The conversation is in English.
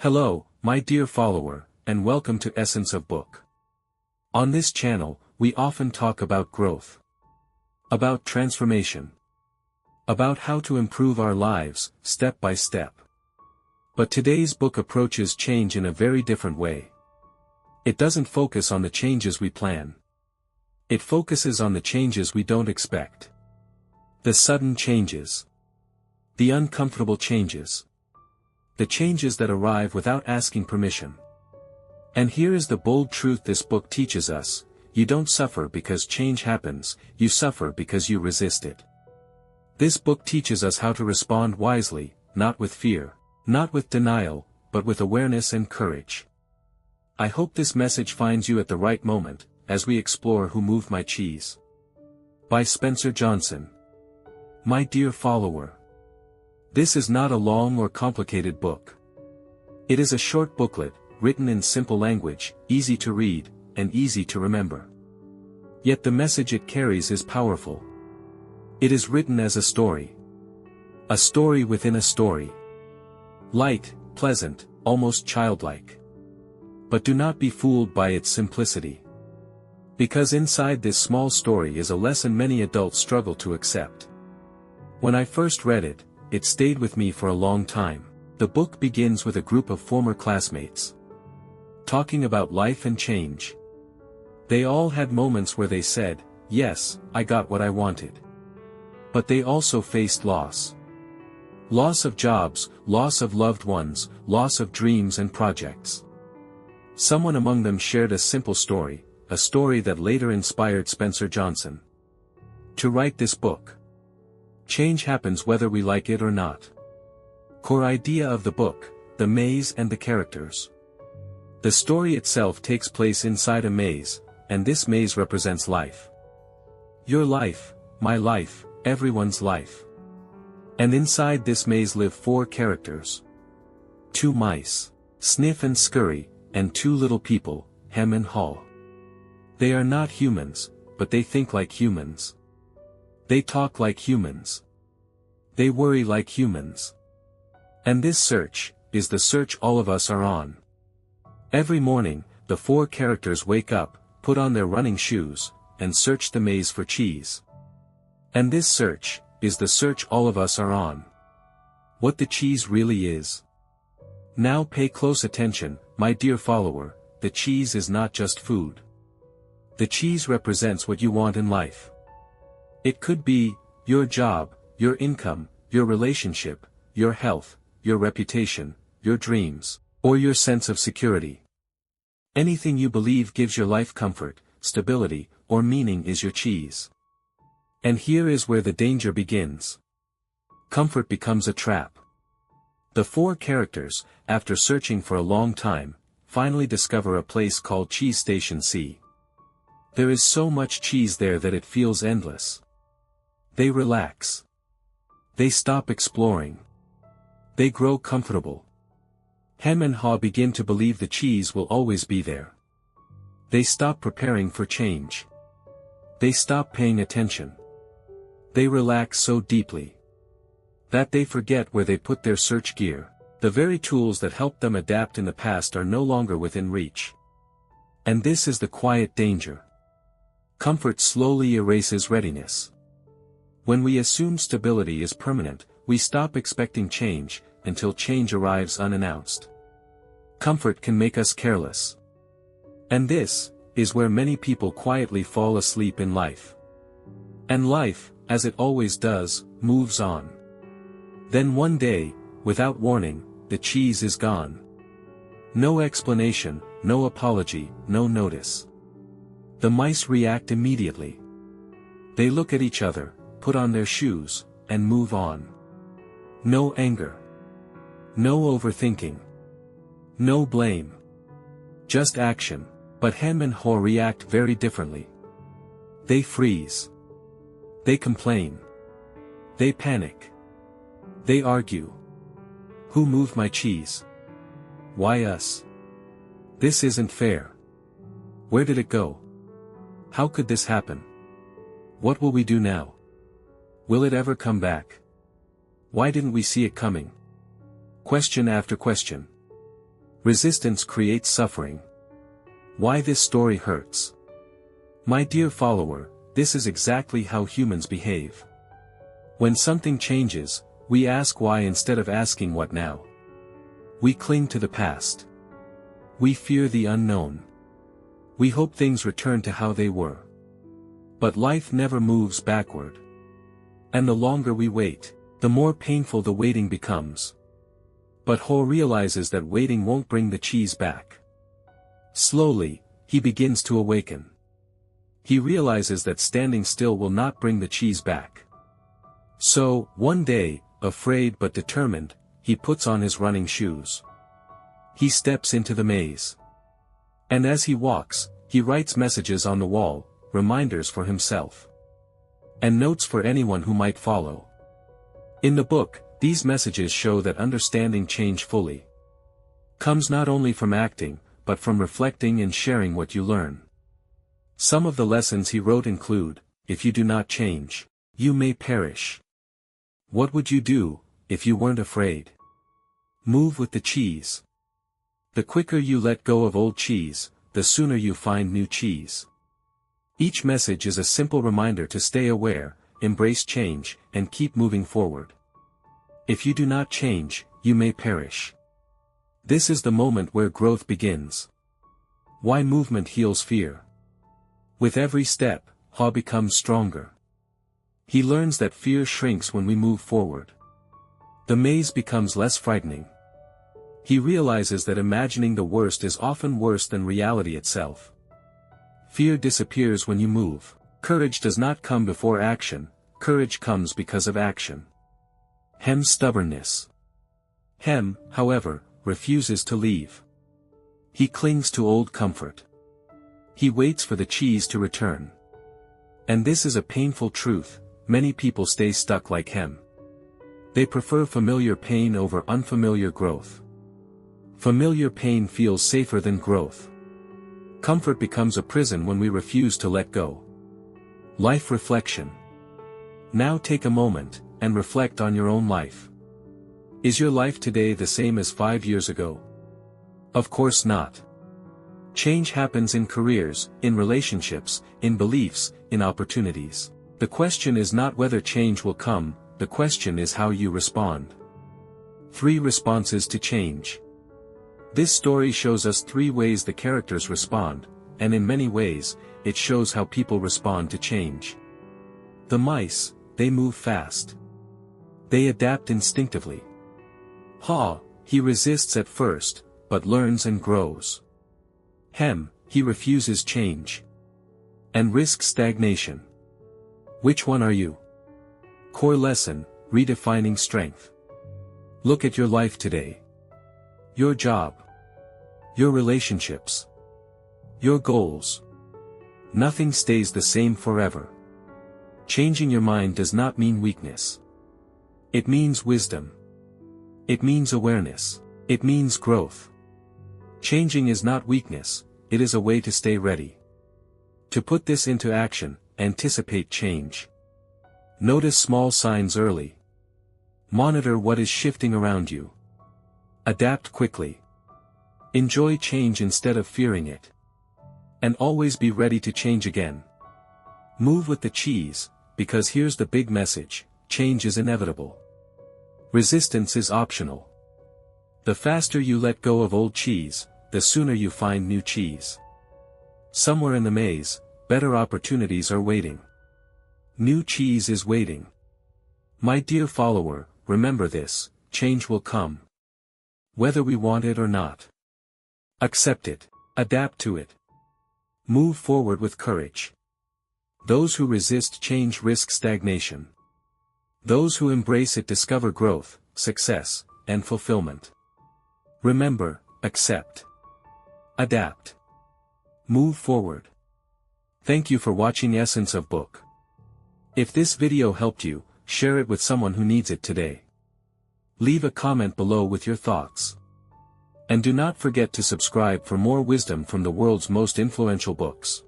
Hello, my dear follower, and welcome to Essence of Book. On this channel, we often talk about growth, about transformation, about how to improve our lives, step by step. But today's book approaches change in a very different way. It doesn't focus on the changes we plan. It focuses on the changes we don't expect. The sudden changes. The uncomfortable changes. The changes that arrive without asking permission. And here is the bold truth this book teaches us: you don't suffer because change happens, you suffer because you resist it. This book teaches us how to respond wisely, not with fear, not with denial, but with awareness and courage. I hope this message finds you at the right moment, as we explore Who Moved My Cheese? By Spencer Johnson. My dear follower, this is not a long or complicated book. It is a short booklet, written in simple language, easy to read, and easy to remember. Yet the message it carries is powerful. It is written as a story. A story within a story. Light, pleasant, almost childlike. But do not be fooled by its simplicity. Because inside this small story is a lesson many adults struggle to accept. When I first read it, it stayed with me for a long time. The book begins with a group of former classmates, talking about life and change. They all had moments where they said, "Yes, I got what I wanted." But they also faced loss. Loss of jobs, loss of loved ones, loss of dreams and projects. Someone among them shared a simple story, a story that later inspired Spencer Johnson to write this book. Change happens whether we like it or not. Core idea of the book: the maze and the characters. The story itself takes place inside a maze, and this maze represents life. Your life, my life, everyone's life. And inside this maze live four characters. Two mice, Sniff and Scurry, and two little people, Hem and Haw. They are not humans, but they think like humans. They talk like humans. They worry like humans. And this search is the search all of us are on. Every morning, the four characters wake up, put on their running shoes, and search the maze for cheese. And this search is the search all of us are on. What the cheese really is. Now pay close attention, my dear follower. The cheese is not just food. The cheese represents what you want in life. It could be your job, your income, your relationship, your health, your reputation, your dreams, or your sense of security. Anything you believe gives your life comfort, stability, or meaning is your cheese. And here is where the danger begins. Comfort becomes a trap. The four characters, after searching for a long time, finally discover a place called Cheese Station C. There is so much cheese there that it feels endless. They relax. They stop exploring. They grow comfortable. Hem and Haw begin to believe the cheese will always be there. They stop preparing for change. They stop paying attention. They relax so deeply that they forget where they put their search gear. The very tools that helped them adapt in the past are no longer within reach. And this is the quiet danger. Comfort slowly erases readiness. When we assume stability is permanent, we stop expecting change, until change arrives unannounced. Comfort can make us careless. And this is where many people quietly fall asleep in life. And life, as it always does, moves on. Then one day, without warning, the cheese is gone. No explanation, no apology, no notice. The mice react immediately. They look at each other, put on their shoes, and move on. No anger. No overthinking. No blame. Just action. But Hem and Haw react very differently. They freeze. They complain. They panic. They argue. Who moved my cheese? Why us? This isn't fair. Where did it go? How could this happen? What will we do now? Will it ever come back? Why didn't we see it coming? Question after question. Resistance creates suffering. Why this story hurts. My dear follower, this is exactly how humans behave. When something changes, we ask why instead of asking what now. We cling to the past. We fear the unknown. We hope things return to how they were. But life never moves backward. And the longer we wait, the more painful the waiting becomes. But Ho realizes that waiting won't bring the cheese back. Slowly, he begins to awaken. He realizes that standing still will not bring the cheese back. So, one day, afraid but determined, he puts on his running shoes. He steps into the maze. And as he walks, he writes messages on the wall, reminders for himself. And notes for anyone who might follow. In the book, these messages show that understanding change fully comes not only from acting, but from reflecting and sharing what you learn. Some of the lessons he wrote include, if you do not change, you may perish. What would you do, if you weren't afraid? Move with the cheese. The quicker you let go of old cheese, the sooner you find new cheese. Each message is a simple reminder to stay aware, embrace change, and keep moving forward. If you do not change, you may perish. This is the moment where growth begins. Why movement heals fear. With every step, Ha becomes stronger. He learns that fear shrinks when we move forward. The maze becomes less frightening. He realizes that imagining the worst is often worse than reality itself. Fear disappears when you move. Courage does not come before action, courage comes because of action. Hem's stubbornness. Hem, however, refuses to leave. He clings to old comfort. He waits for the cheese to return. And this is a painful truth, many people stay stuck like Hem. They prefer familiar pain over unfamiliar growth. Familiar pain feels safer than growth. Comfort becomes a prison when we refuse to let go. Life reflection. Now take a moment, and reflect on your own life. Is your life today the same as 5 years ago? Of course not. Change happens in careers, in relationships, in beliefs, in opportunities. The question is not whether change will come, the question is how you respond. 3 responses to change. This story shows us 3 ways the characters respond, and in many ways, it shows how people respond to change. The mice, they move fast. They adapt instinctively. Ha, he resists at first, but learns and grows. Hem, he refuses change. And risks stagnation. Which one are you? Core lesson, redefining strength. Look at your life today. Your job. Your relationships. Your goals. Nothing stays the same forever. Changing your mind does not mean weakness. It means wisdom. It means awareness. It means growth. Changing is not weakness, it is a way to stay ready. To put this into action, anticipate change. Notice small signs early. Monitor what is shifting around you. Adapt quickly. Enjoy change instead of fearing it. And always be ready to change again. Move with the cheese, because here's the big message, change is inevitable. Resistance is optional. The faster you let go of old cheese, the sooner you find new cheese. Somewhere in the maze, better opportunities are waiting. New cheese is waiting. My dear follower, remember this, change will come. Whether we want it or not. Accept it. Adapt to it. Move forward with courage. Those who resist change risk stagnation. Those who embrace it discover growth, success, and fulfillment. Remember, accept. Adapt. Move forward. Thank you for watching Essence of Book. If this video helped you, share it with someone who needs it today. Leave a comment below with your thoughts. And do not forget to subscribe for more wisdom from the world's most influential books.